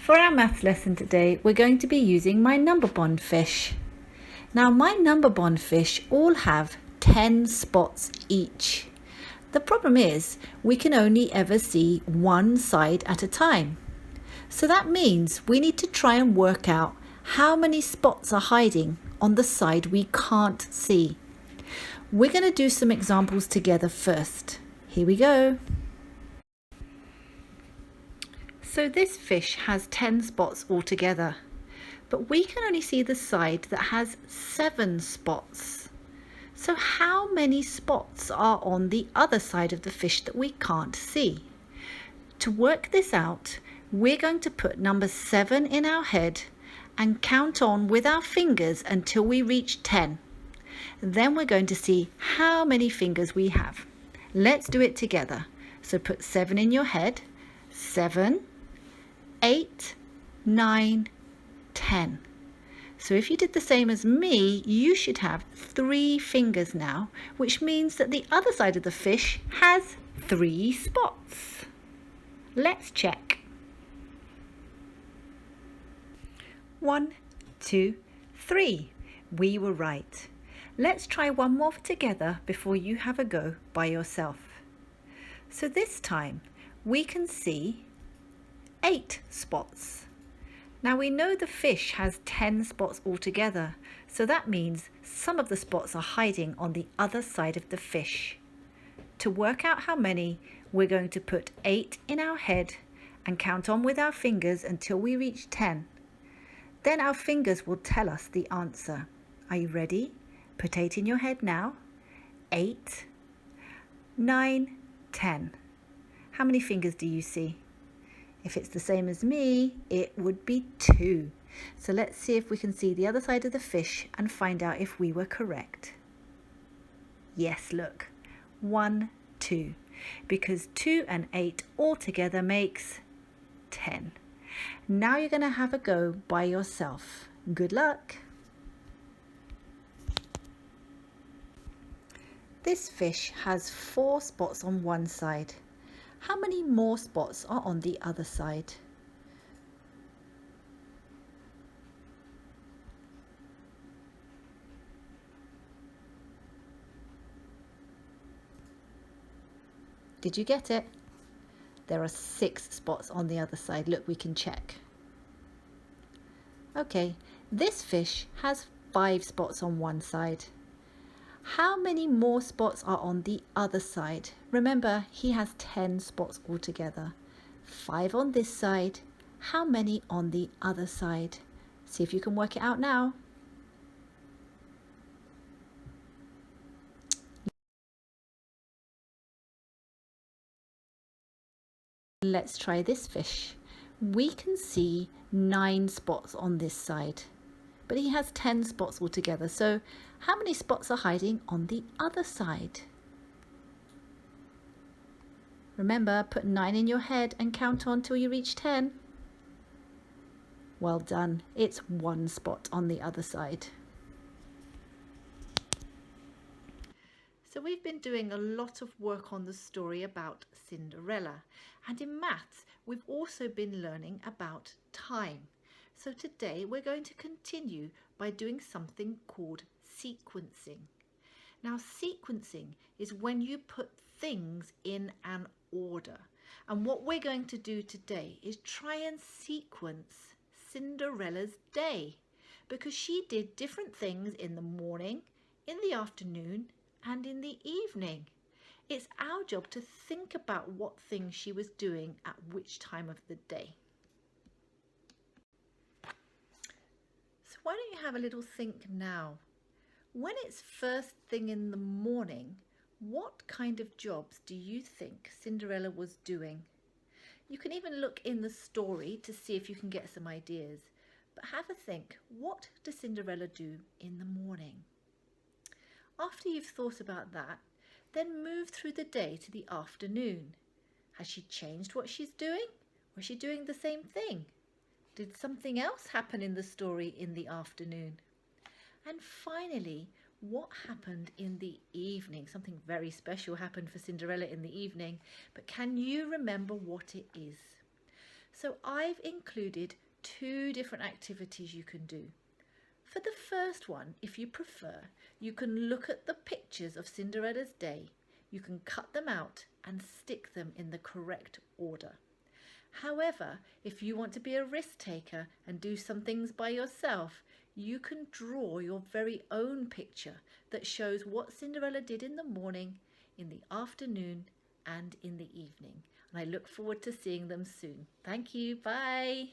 For our maths lesson today, we're going to be using my number bond fish. Now, my number bond fish all have 10 spots each. The problem is we can only ever see one side at a time. So that means we need to try and work out how many spots are hiding on the side we can't see. We're going to do some examples together first. Here we go. So this fish has 10 spots altogether, but we can only see the side that has 7 spots. So how many spots are on the other side of the fish that we can't see? To work this out, we're going to put number 7 in our head and count on with our fingers until we reach 10. Then we're going to see how many fingers we have. Let's do it together. So put 7 in your head. 7, 8, 9, 10. So if you did the same as me, you should have 3 fingers now, which means that the other side of the fish has 3 spots. Let's check. 1, 2, 3. We were right. Let's try one more together before you have a go by yourself. So this time we can see 8 spots. Now we know the fish has 10 spots altogether, so that means some of the spots are hiding on the other side of the fish. To work out how many, we're going to put 8 in our head and count on with our fingers until we reach 10. Then our fingers will tell us the answer. Are you ready? Put 8 in your head now. 8, 9, 10. How many fingers do you see? If it's the same as me, it would be 2. So let's see if we can see the other side of the fish and find out if we were correct. Yes, look. 1, 2. Because 2 and 8 all together makes 10. Now you're going to have a go by yourself. Good luck. This fish has 4 spots on one side. How many more spots are on the other side? Did you get it? There are 6 spots on the other side. Look, we can check. Okay, this fish has 5 spots on one side. How many more spots are on the other side? Remember, he has 10 spots altogether. 5 on this side. How many on the other side? See if you can work it out now. Let's try this fish. We can see 9 spots on this side, but he has 10 spots altogether. So how many spots are hiding on the other side? Remember, put 9 in your head and count on till you reach 10. Well done. It's 1 spot on the other side. So we've been doing a lot of work on the story about Cinderella, and in maths we've also been learning about time. So today we're going to continue by doing something called sequencing. Now, sequencing is when you put things in an order, and what we're going to do today is try and sequence Cinderella's day, because she did different things in the morning, in the afternoon and in the evening. It's our job to think about what things she was doing at which time of the day. So why don't you have a little think now? When it's first thing in the morning, what kind of jobs do you think Cinderella was doing? You can even look in the story to see if you can get some ideas. But have a think, what does Cinderella do in the morning? After you've thought about that, then move through the day to the afternoon. Has she changed what she's doing? Or is she doing the same thing? Did something else happen in the story in the afternoon? And finally, what happened in the evening? Something very special happened for Cinderella in the evening, but can you remember what it is? So I've included 2 different activities you can do. For the first one, if you prefer, you can look at the pictures of Cinderella's day. You can cut them out and stick them in the correct order. However, if you want to be a risk taker and do some things by yourself, you can draw your very own picture that shows what Cinderella did in the morning, in the afternoon, and in the evening. And I look forward to seeing them soon. Thank you. Bye.